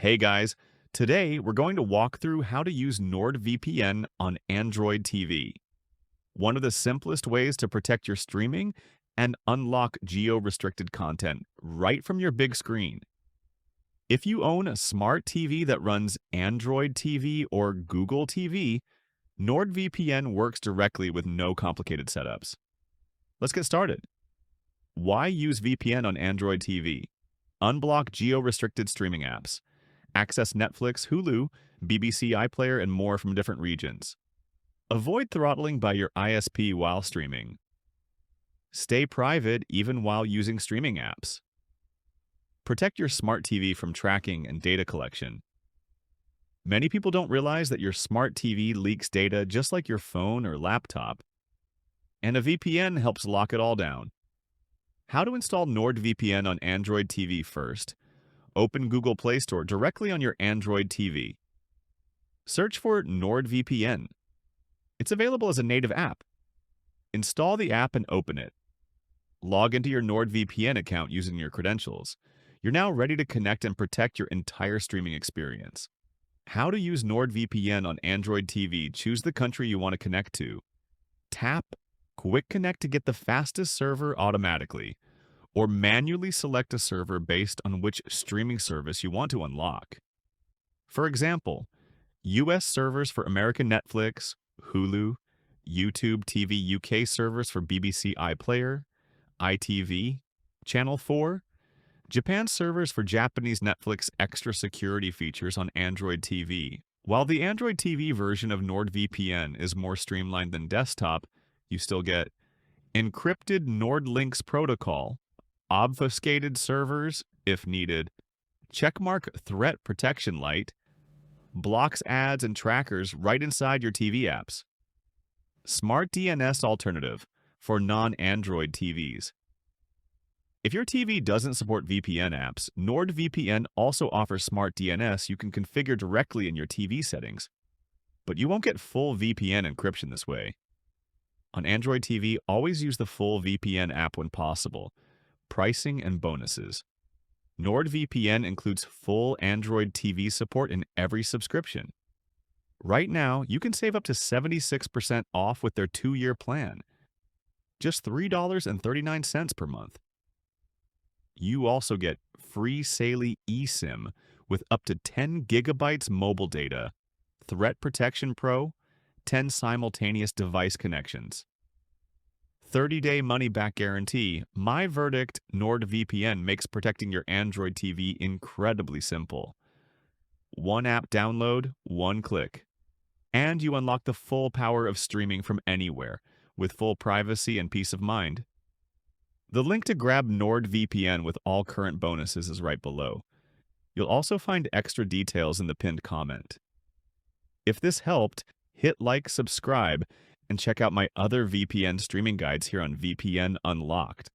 Hey guys, today we're going to walk through how to use NordVPN on Android TV. One of the simplest ways to protect your streaming and unlock geo-restricted content right from your big screen. If you own a smart TV that runs Android TV or Google TV, NordVPN works directly with no complicated setups. Let's get started. Why use VPN on Android TV? Unblock geo-restricted streaming apps. Access Netflix, Hulu, BBC iPlayer, and more from different regions. Avoid throttling by your ISP while streaming. Stay private even while using streaming apps. Protect your smart TV from tracking and data collection. Many people don't realize that your smart TV leaks data just like your phone or laptop. And a VPN helps lock it all down. How to install NordVPN on Android TV first. Open Google Play Store directly on your Android TV. Search for NordVPN. It's available as a native app. Install the app and open it. Log into your NordVPN account using your credentials. You're now ready to connect and protect your entire streaming experience. How to use NordVPN on Android TV. Choose the country you want to connect to. Tap Quick Connect to get the fastest server automatically, or manually select a server based on which streaming service you want to unlock. For example, US servers for American Netflix, Hulu, YouTube TV UK servers for BBC iPlayer, ITV, Channel 4, Japan servers for Japanese Netflix extra security features on Android TV. While the Android TV version of NordVPN is more streamlined than desktop, you still get encrypted NordLynx protocol, obfuscated servers, if needed, checkmark threat protection light, blocks ads and trackers right inside your TV apps. SmartDNS alternative for non-Android TVs. If your TV doesn't support VPN apps, NordVPN also offers SmartDNS you can configure directly in your TV settings. But you won't get full VPN encryption this way. On Android TV, always use the full VPN app when possible. Pricing and bonuses. NordVPN includes full Android TV support in every subscription. Right now, you can save up to 76% off with their 2-year plan. Just $3.39 per month. You also get free Saley eSIM with up to 10 gigabytes mobile data, Threat Protection Pro, 10 simultaneous device connections. 30-day money-back guarantee. My verdict, NordVPN makes protecting your Android TV incredibly simple. One app download, one click. And you unlock the full power of streaming from anywhere, with full privacy and peace of mind. The link to grab NordVPN with all current bonuses is right below. You'll also find extra details in the pinned comment. If this helped, hit like, subscribe, and check out my other VPN streaming guides here on VPN Unlocked.